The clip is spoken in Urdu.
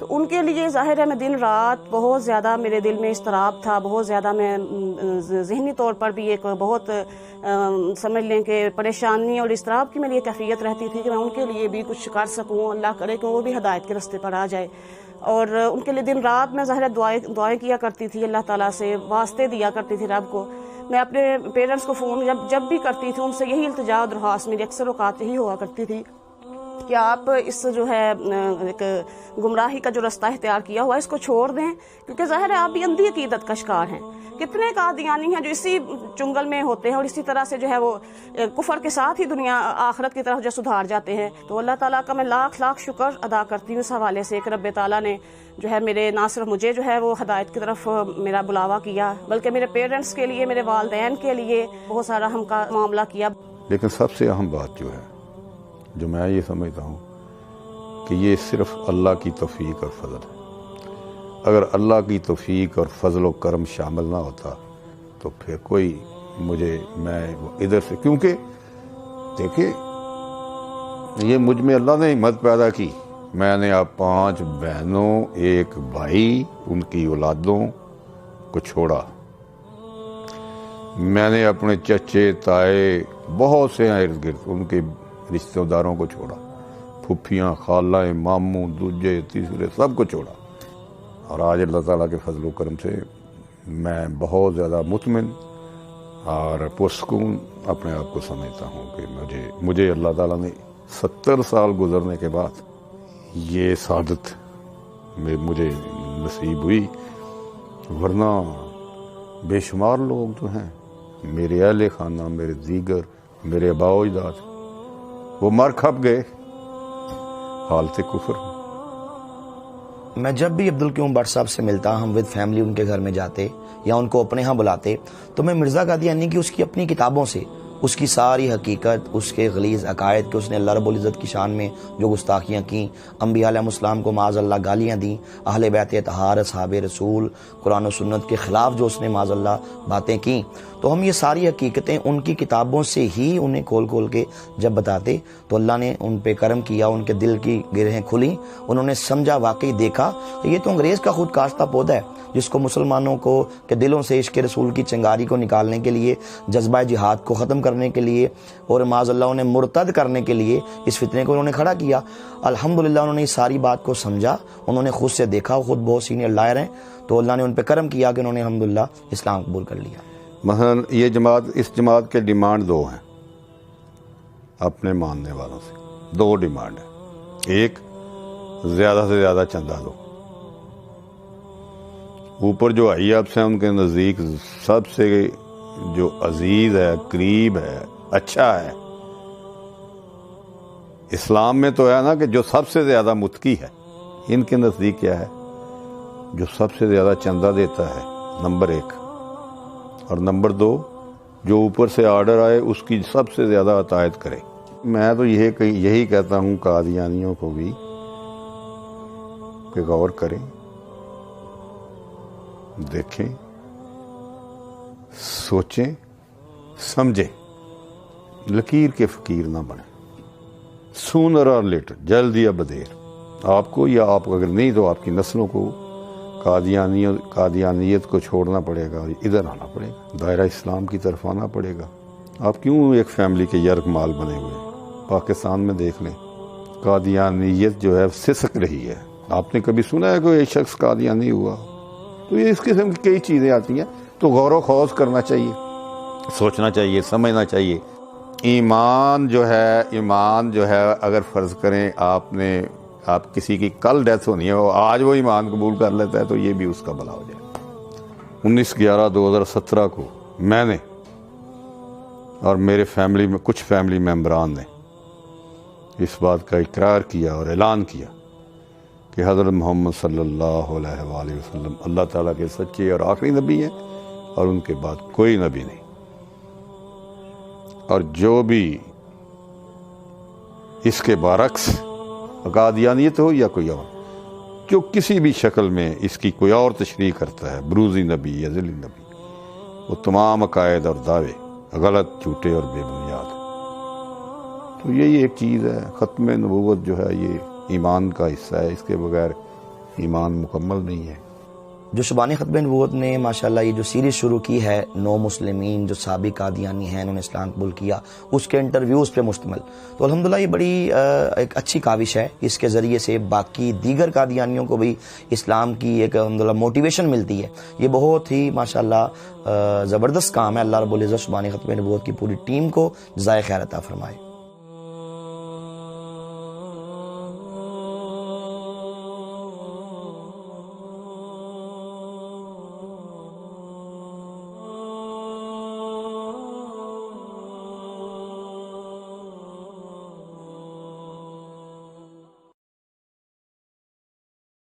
تو ان کے لیے ظاہر ہے میں دن رات بہت زیادہ میرے دل میں اضطراب تھا، بہت زیادہ میں ذہنی طور پر بھی ایک بہت سمجھ لیں کہ پریشانی اور اضطراب کی میری ایک کیفیت رہتی تھی کہ میں ان کے لیے بھی کچھ کر سکوں، اللہ کرے کہ وہ بھی ہدایت کے راستے پر آ جائے۔ اور ان کے لیے دن رات میں ظاہر دعائیں کیا کرتی تھی، اللہ تعالیٰ سے واسطے دیا کرتی تھی رب کو۔ میں اپنے پیرنٹس کو فون جب بھی کرتی تھی ان سے یہی التجا اور درخواست میری اکثر اوقات یہی ہوا کرتی تھی کہ آپ اس جو ہے ایک گمراہی کا جو رستہ اختیار کیا ہوا ہے اس کو چھوڑ دیں، کیونکہ ظاہر ہے آپ بھی اندھی عقیدت کا شکار ہیں۔ کتنے قادیانی ہیں جو اسی چنگل میں ہوتے ہیں اور اسی طرح سے جو ہے وہ کفر کے ساتھ ہی دنیا آخرت کی طرف جو سدھار جاتے ہیں۔ تو اللہ تعالیٰ کا میں لاکھ لاکھ شکر ادا کرتی ہوں اس حوالے سے کہ رب تعالیٰ نے جو ہے میرے نہ صرف مجھے جو ہے وہ ہدایت کی طرف میرا بلاوا کیا، بلکہ میرے پیرنٹس کے لیے، میرے والدین کے لیے بہت سارا ہم کا معاملہ کیا۔ لیکن سب سے اہم بات جو ہے، جو میں یہ سمجھتا ہوں کہ یہ صرف اللہ کی توفیق اور فضل ہے۔ اگر اللہ کی توفیق اور فضل و کرم شامل نہ ہوتا تو پھر میں ادھر سے، کیونکہ دیکھیں یہ مجھ میں اللہ نے ہمت پیدا کی، میں نے آپ 5 بہنوں، 1 بھائی، ان کی اولادوں کو چھوڑا، میں نے اپنے چچے تائے بہت سے ہیں ارد گرد، ان کے رشتہ داروں کو چھوڑا، پھپھیاں، خالائیں، ماموں، دوجے، تیسرے، سب کو چھوڑا، اور آج اللہ تعالیٰ کے فضل و کرم سے میں بہت زیادہ مطمئن اور پرسکون اپنے آپ کو سمجھتا ہوں کہ مجھے اللہ تعالیٰ نے 70 سال گزرنے کے بعد یہ سعادت مجھے نصیب ہوئی، ورنہ بے شمار لوگ جو ہیں میرے اہل خانہ، میرے دیگر، میرے آباء و اجداد، وہ مر کھپ گئے حالت کفر۔ میں جب بھی عبدالقیوم بٹ صاحب سے ملتا، ہم ود فیملی ان کے گھر میں جاتے یا ان کو اپنے ہاں بلاتے، تو میں مرزا قادیانی کی اس کی اپنی کتابوں سے اس کی ساری حقیقت، اس کے غلیظ عقائد کہ اس نے اللہ رب العزت کی شان میں جو گستاخیاں کیں، انبیاء علیہ السلام کو معاذ اللہ گالیاں دیں، اہل بیت اطہار، اصحاب رسول، قرآن و سنت کے خلاف جو اس نے معاذ اللہ باتیں کیں، تو ہم یہ ساری حقیقتیں ان کی کتابوں سے ہی انہیں کھول کے جب بتاتے تو اللہ نے ان پہ کرم کیا، ان کے دل کی گرہیں کھلیں، انہوں نے سمجھا، واقعی دیکھا کہ یہ تو انگریز کا خود کاشتہ پودا ہے جس کو مسلمانوں کو کے دلوں سے عشق رسول کی چنگاری کو نکالنے کے لیے، جذبہ جہاد کو ختم کرنے کے لیے اور معاذ اللہ انہیں مرتد کرنے کے لیے اس فتنے کو انہوں نے کھڑا کیا۔ الحمدللہ انہوں نے اس ساری بات کو سمجھا، انہوں نے خود سے دیکھا، خود بہت سینئر لائر ہیں، تو اللہ نے ان پہ کرم کیا کہ انہوں نے الحمدللہ اسلام قبول کر لیا۔ مثلا اس جماعت کے ڈیمانڈ 2 ہیں اپنے ماننے والوں سے، 2 ڈیمانڈ ہیں۔ ایک، زیادہ سے زیادہ چندہ دو۔ اوپر جو حیاب سے ان کے نزدیک سب سے جو عزیز ہے، قریب ہے، اچھا ہے، اسلام میں تو ہے نا کہ جو سب سے زیادہ متقی ہے، ان کے نزدیک کیا ہے؟ جو سب سے زیادہ چندہ دیتا ہے، نمبر 1، اور نمبر 2 جو اوپر سے آرڈر آئے اس کی سب سے زیادہ عطایت کرے۔ میں تو یہی کہتا ہوں قادیانیوں کو بھی کہ غور کریں، دیکھیں، سوچیں، سمجھیں، لکیر کے فقیر نہ بنیں۔ سونر اور لیٹر، جلد یا بدیر، آپ کو یا آپ اگر نہیں تو آپ کی نسلوں کو قادیانیت کو چھوڑنا پڑے گا اور ادھر آنا پڑے گا، دائرہ اسلام کی طرف آنا پڑے گا۔ آپ کیوں ایک فیملی کے یرغ مال بنے ہوئے ہیں؟ پاکستان میں دیکھ لیں، قادیانیت جو ہے سسک رہی ہے۔ آپ نے کبھی سنا ہے کوئی شخص قادیانی ہوا؟ تو یہ اس قسم کی کئی چیزیں آتی ہیں، تو غور و خوض کرنا چاہیے، سوچنا چاہیے، سمجھنا چاہیے۔ ایمان جو ہے اگر فرض کریں آپ کسی کی کل ڈیتھ ہونی ہے، آج وہ ایمان قبول کر لیتا ہے تو یہ بھی اس کا بھلا ہو جائے۔ 19/11/2017 کو میں نے اور میرے فیملی میں کچھ فیملی ممبران نے اس بات کا اقرار کیا اور اعلان کیا کہ حضرت محمد صلی اللہ علیہ وآلہ وسلم اللہ تعالیٰ کے سچے اور آخری نبی ہیں، اور ان کے بعد کوئی نبی نہیں، اور جو بھی اس کے برعکس قادیانیت ہو یا کوئی اور، جو کسی بھی شکل میں اس کی کوئی اور تشریح کرتا ہے، بروزی نبی یا ذلی نبی، وہ تمام عقائد اور دعوے غلط، جھوٹے اور بے بنیاد۔ تو یہی ایک چیز ہے، ختم نبوت جو ہے یہ ایمان کا حصہ ہے، اس کے بغیر ایمان مکمل نہیں ہے۔ جو شبان ختم نبوت نے ماشاءاللہ یہ جو سیریز شروع کی ہے، 9 مسلمین جو سابق قادیانی ہیں انہوں نے اسلام قبول کیا، اس کے انٹرویوز پہ مشتمل، تو الحمدللہ یہ بڑی ایک اچھی کاوش ہے۔ اس کے ذریعے سے باقی دیگر قادیانیوں کو بھی اسلام کی ایک الحمدللہ موٹیویشن ملتی ہے۔ یہ بہت ہی ماشاءاللہ زبردست کام ہے۔ اللہ رب العزت شبان ختم نبوت کی پوری ٹیم کو جزائے خیر عطا فرمائے۔